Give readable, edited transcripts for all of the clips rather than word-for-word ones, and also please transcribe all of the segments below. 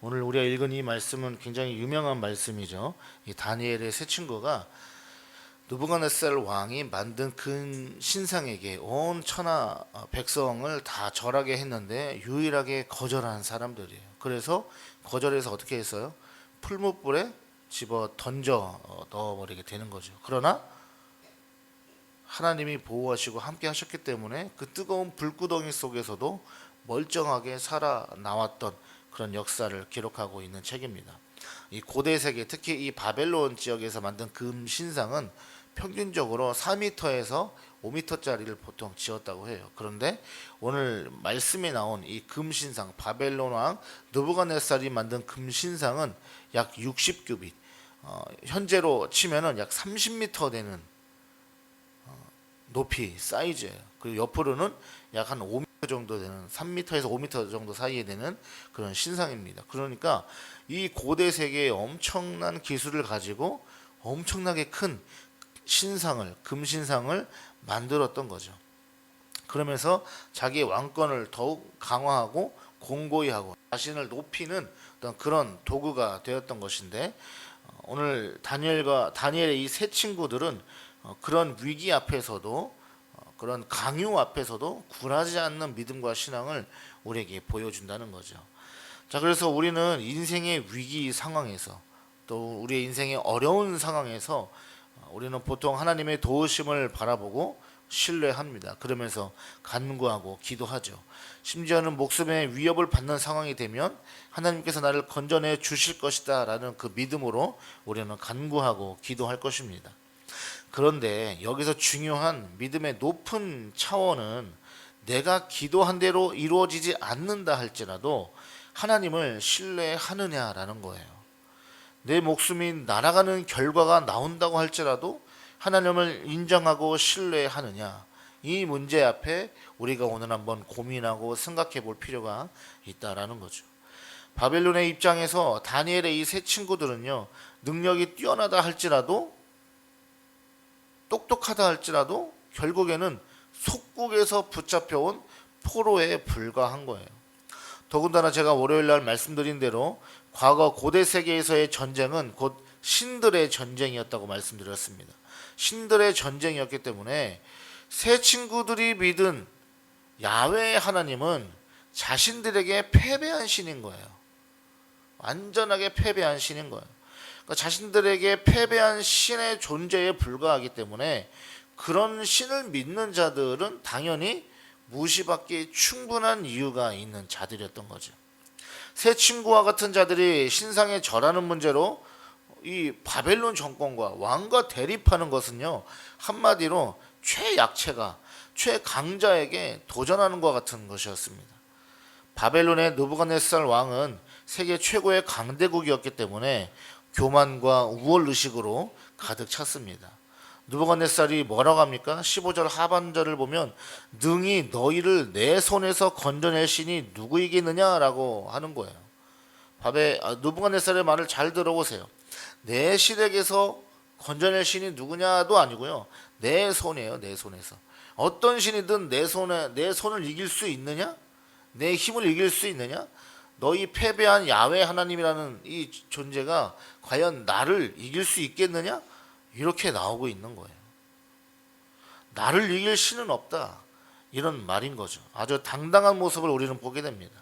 오늘 우리가 읽은 이 말씀은 굉장히 유명한 말씀이죠. 이 다니엘의 세 친구가 느부갓네살 왕이 만든 큰 신상에게 온 천하 백성을 다 절하게 했는데 유일하게 거절한 사람들이에요. 그래서 거절해서 어떻게 했어요? 풀무불에 집어 던져 넣어버리게 되는 거죠. 그러나 하나님이 보호하시고 함께 하셨기 때문에 그 뜨거운 불구덩이 속에서도 멀쩡하게 살아나왔던 그런 역사를 기록하고 있는 책입니다. 이 고대 세계, 특히 이 바벨론 지역에서 만든 금 신상은 평균적으로 4m에서 5m짜리를 보통 지었다고 해요. 그런데 오늘 말씀에 나온 이 금 신상, 바벨론 왕 느부갓네살이 만든 금 신상은 약 60규빗, 현재로 치면은 약 30m 되는 높이 사이즈예요. 그리고 옆으로는 약 한 5m 정도 되는 3m에서 5m 정도 사이에 되는 그런 신상입니다. 그러니까 이 고대 세계에 엄청난 기술을 가지고 엄청나게 큰 신상을, 금신상을 만들었던 거죠. 그러면서 자기의 왕권을 더욱 강화하고 공고히 하고 자신을 높이는 어떤 그런 도구가 되었던 것인데, 오늘 다니엘의 이 세 친구들은 그런 위기 앞에서도 그런 강요 앞에서도 굴하지 않는 믿음과 신앙을 우리에게 보여준다는 거죠. 자, 그래서 우리는 인생의 위기 상황에서 또 우리의 인생의 어려운 상황에서 우리는 보통 하나님의 도우심을 바라보고 신뢰합니다. 그러면서 간구하고 기도하죠. 심지어는 목숨의 위협을 받는 상황이 되면 하나님께서 나를 건져내 주실 것이다 라는 그 믿음으로 우리는 간구하고 기도할 것입니다. 그런데 여기서 중요한 믿음의 높은 차원은 내가 기도한 대로 이루어지지 않는다 할지라도 하나님을 신뢰하느냐라는 거예요. 내 목숨이 날아가는 결과가 나온다고 할지라도 하나님을 인정하고 신뢰하느냐, 이 문제 앞에 우리가 오늘 한번 고민하고 생각해 볼 필요가 있다라는 거죠. 바벨론의 입장에서 다니엘의 이 세 친구들은요, 능력이 뛰어나다 할지라도, 똑똑하다 할지라도 결국에는 속국에서 붙잡혀온 포로에 불과한 거예요. 더군다나 제가 월요일날 말씀드린 대로 과거 고대 세계에서의 전쟁은 곧 신들의 전쟁이었다고 말씀드렸습니다. 신들의 전쟁이었기 때문에 세 친구들이 믿은 야훼 하나님은 자신들에게 패배한 신인 거예요. 완전하게 패배한 신인 거예요. 그러니까 자신들에게 패배한 신의 존재에 불과하기 때문에 그런 신을 믿는 자들은 당연히 무시받기 충분한 이유가 있는 자들이었던 거죠. 세 친구와 같은 자들이 신상에 절하는 문제로 이 바벨론 정권과 왕과 대립하는 것은요, 한마디로 최약체가 최강자에게 도전하는 것 같은 것이었습니다. 바벨론의 느부갓네살 왕은 세계 최고의 강대국이었기 때문에 교만과 우월 의식으로 가득 찼습니다. 느부갓네살이 뭐라고 합니까? 15절 하반절을 보면 능히 너희를 내 손에서 건져낼 신이 누구이겠느냐라고 하는 거예요. 느부갓네살의 말을 잘 들어보세요. 내 실력에서 건져낼 신이 누구냐도 아니고요, 내 손이에요. 내 손에서 어떤 신이든 내 손을 이길 수 있느냐, 내 힘을 이길 수 있느냐, 너희 패배한 야훼 하나님이라는 이 존재가 과연 나를 이길 수 있겠느냐, 이렇게 나오고 있는 거예요. 나를 이길 신은 없다, 이런 말인 거죠. 아주 당당한 모습을 우리는 보게 됩니다.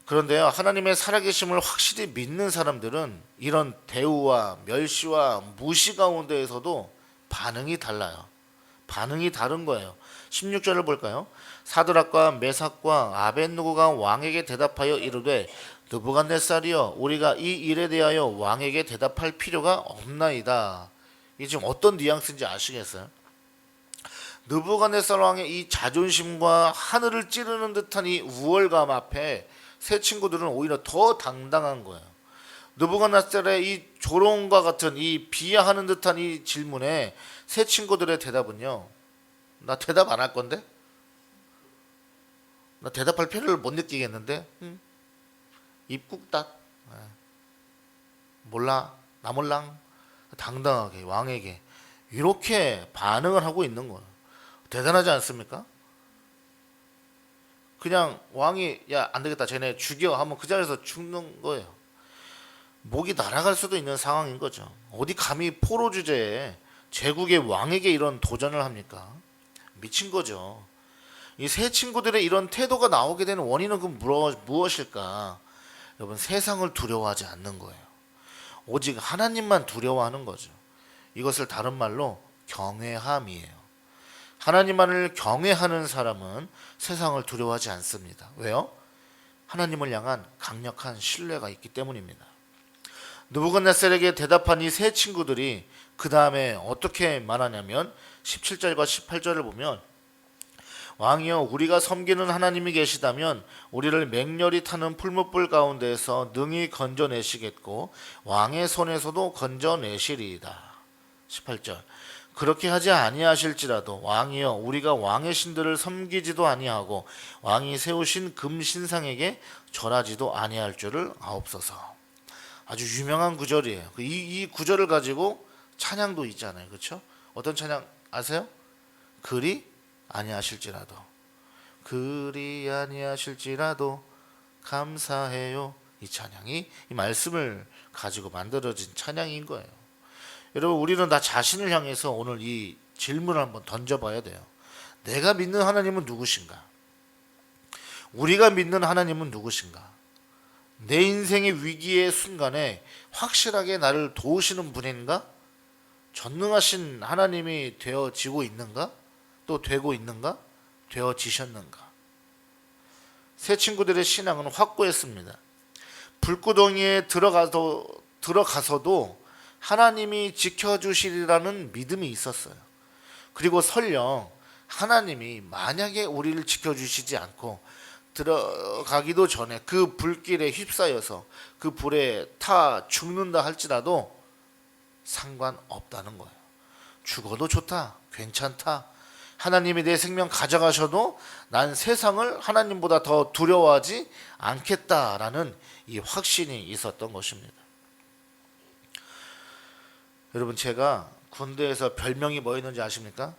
그런데요, 하나님의 살아계심을 확실히 믿는 사람들은 이런 대우와 멸시와 무시 가운데에서도 반응이 달라요. 반응이 다른 거예요. 16절을 볼까요? 사드락과 메삭과 아벳느고가 왕에게 대답하여 이르되 느부갓네살이여, 우리가 이 일에 대하여 왕에게 대답할 필요가 없나이다. 이게 지금 어떤 뉘앙스인지 아시겠어요? 느부갓네살 왕의 이 자존심과 하늘을 찌르는 듯한 이 우월감 앞에 세 친구들은 오히려 더 당당한 거예요. 느부갓네살의 이 조롱과 같은 이 비하하는 듯한 이 질문에 세 친구들의 대답은요, 나 대답 안 할 건데? 나 대답할 필요를 못 느끼겠는데? 입국딱, 몰라, 나 몰랑, 당당하게 왕에게 이렇게 반응을 하고 있는 거예요. 대단하지 않습니까? 그냥 왕이 야 안 되겠다 쟤네 죽여 하면 그 자리에서 죽는 거예요. 목이 날아갈 수도 있는 상황인 거죠. 어디 감히 포로 주제에 제국의 왕에게 이런 도전을 합니까? 미친 거죠. 이 세 친구들의 이런 태도가 나오게 되는 원인은 그 무엇일까? 여러분, 세상을 두려워하지 않는 거예요. 오직 하나님만 두려워하는 거죠. 이것을 다른 말로 경외함이에요. 하나님만을 경외하는 사람은 세상을 두려워하지 않습니다. 왜요? 하나님을 향한 강력한 신뢰가 있기 때문입니다. 느부갓네살에게 대답한 이 세 친구들이 그 다음에 어떻게 말하냐면 17절과 18절을 보면 왕이여 우리가 섬기는 하나님이 계시다면 우리를 맹렬히 타는 풀무불 가운데에서 능히 건져내시겠고 왕의 손에서도 건져내시리이다. 18절 그렇게 하지 아니하실지라도 왕이여 우리가 왕의 신들을 섬기지도 아니하고 왕이 세우신 금신상에게 절하지도 아니할 줄을 아옵소서. 아주 유명한 구절이에요. 이 구절을 가지고 찬양도 있잖아요. 그렇죠? 어떤 찬양 아세요? 그리 아니하실지라도 그리 아니하실지라도 감사해요. 이 찬양이 이 말씀을 가지고 만들어진 찬양인 거예요. 여러분 우리는 나 자신을 향해서 오늘 이 질문을 한번 던져봐야 돼요. 내가 믿는 하나님은 누구신가? 우리가 믿는 하나님은 누구신가? 내 인생의 위기의 순간에 확실하게 나를 도우시는 분인가? 전능하신 하나님이 되어지고 있는가? 또 되고 있는가? 되어지셨는가? 세 친구들의 신앙은 확고했습니다. 불구덩이에 들어가서도 하나님이 지켜주시리라는 믿음이 있었어요. 그리고 설령 하나님이 만약에 우리를 지켜주시지 않고 들어가기도 전에 그 불길에 휩싸여서 그 불에 타 죽는다 할지라도 상관없다는 거예요. 죽어도 좋다. 괜찮다. 하나님이 내 생명 가져가셔도 난 세상을 하나님보다 더 두려워하지 않겠다라는 이 확신이 있었던 것입니다. 여러분 제가 군대에서 별명이 뭐였는지 아십니까?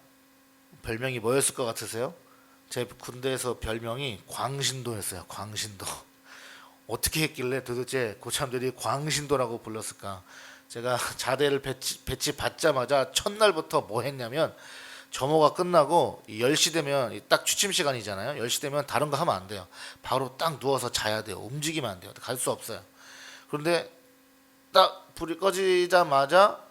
별명이 뭐였을 것 같으세요? 제 군대에서 별명이 광신도였어요. 광신도. 어떻게 했길래 도대체 고참들이 광신도라고 불렀을까? 제가 자대를 배치 받자마자 첫날부터 뭐 했냐면 점호가 끝나고 10시 되면 딱 취침 시간이잖아요. 10시 되면 다른 거 하면 안 돼요. 바로 딱 누워서 자야 돼요. 움직이면 안 돼요. 갈 수 없어요. 그런데 딱 불이 꺼지자마자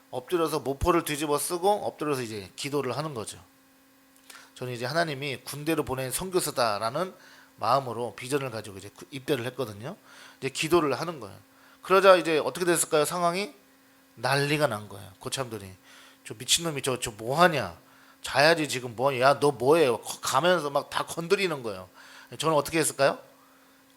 엎드려서 모포를 뒤집어 쓰고 엎드려서 이제 기도를 하는 거죠. 저는 이제 하나님이 군대로 보낸 선교사다라는 마음으로 비전을 가지고 이제 입대를 했거든요. 이제 기도를 하는 거예요. 그러자 이제 어떻게 됐을까요? 상황이 난리가 난 거예요. 고참들이 저 미친놈이 저 뭐하냐? 자야지 지금 뭐하냐? 야 너 뭐해? 가면서 막 다 건드리는 거예요. 저는 어떻게 했을까요?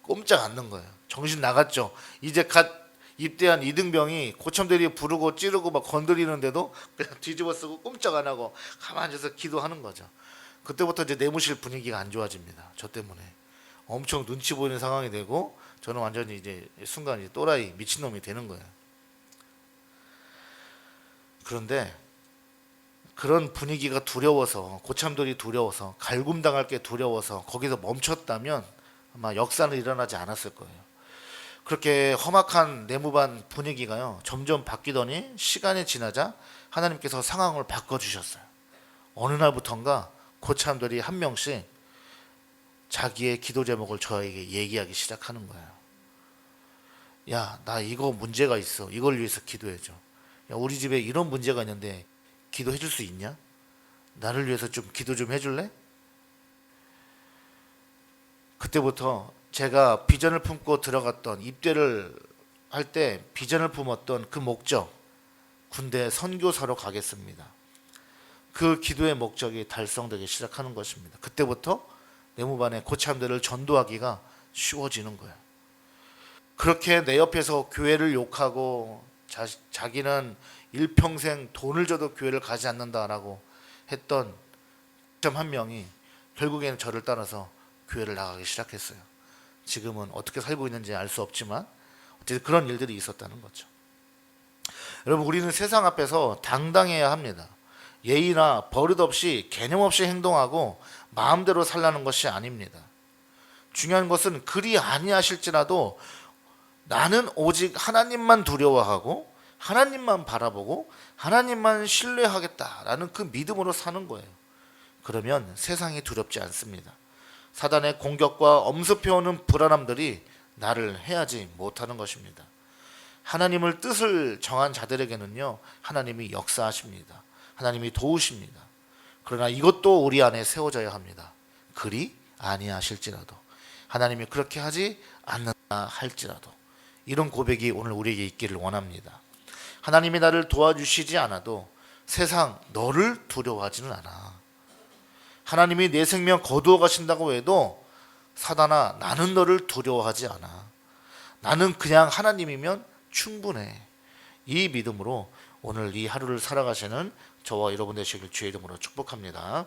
꼼짝 않는 거예요. 정신 나갔죠. 이제 갓 입대한 이등병이 고참들이 부르고 찌르고 막 건드리는데도 그냥 뒤집어 쓰고 꼼짝 안 하고 가만히 앉아서 기도하는 거죠. 그때부터 이제 내무실 분위기가 안 좋아집니다. 저 때문에 엄청 눈치 보이는 상황이 되고 저는 완전히 이제 순간 이제 또라이 미친놈이 되는 거예요. 그런데 그런 분위기가 두려워서 고참들이 두려워서 갈굼당할 게 두려워서 거기서 멈췄다면 아마 역사는 일어나지 않았을 거예요. 그렇게 험악한 내무반 분위기가요 점점 바뀌더니 시간이 지나자 하나님께서 상황을 바꿔주셨어요. 어느 날부턴가 고참들이 한 명씩 자기의 기도 제목을 저에게 얘기하기 시작하는 거예요. 야, 나 이거 문제가 있어. 이걸 위해서 기도해줘. 야, 우리 집에 이런 문제가 있는데 기도해 줄 수 있냐? 나를 위해서 좀 기도 좀 해줄래? 그때부터 제가 비전을 품고 들어갔던 입대를 할 때 비전을 품었던 그 목적, 군대 선교사로 가겠습니다. 그 기도의 목적이 달성되기 시작하는 것입니다. 그때부터 내무반의 고참들을 전도하기가 쉬워지는 거예요. 그렇게 내 옆에서 교회를 욕하고 자기는 일평생 돈을 줘도 교회를 가지 않는다라고 했던 고참 한 명이 결국에는 저를 따라서 교회를 나가기 시작했어요. 지금은 어떻게 살고 있는지 알 수 없지만 어쨌든 그런 일들이 있었다는 거죠. 여러분 우리는 세상 앞에서 당당해야 합니다. 예의나 버릇 없이 개념 없이 행동하고 마음대로 살라는 것이 아닙니다. 중요한 것은 그리 아니하실지라도 나는 오직 하나님만 두려워하고 하나님만 바라보고 하나님만 신뢰하겠다라는 그 믿음으로 사는 거예요. 그러면 세상이 두렵지 않습니다. 사단의 공격과 엄습해오는 불안함들이 나를 해하지 못하는 것입니다. 하나님을 뜻을 정한 자들에게는요, 하나님이 역사하십니다. 하나님이 도우십니다. 그러나 이것도 우리 안에 세워져야 합니다. 그리 아니하실지라도, 하나님이 그렇게 하지 않는다 할지라도, 이런 고백이 오늘 우리에게 있기를 원합니다. 하나님이 나를 도와주시지 않아도 세상 너를 두려워하지는 않아. 하나님이 내 생명 거두어 가신다고 해도 사단아, 나는 너를 두려워하지 않아. 나는 그냥 하나님이면 충분해. 이 믿음으로 오늘 이 하루를 살아가시는 저와 여러분 되시길 주의 이름으로 축복합니다.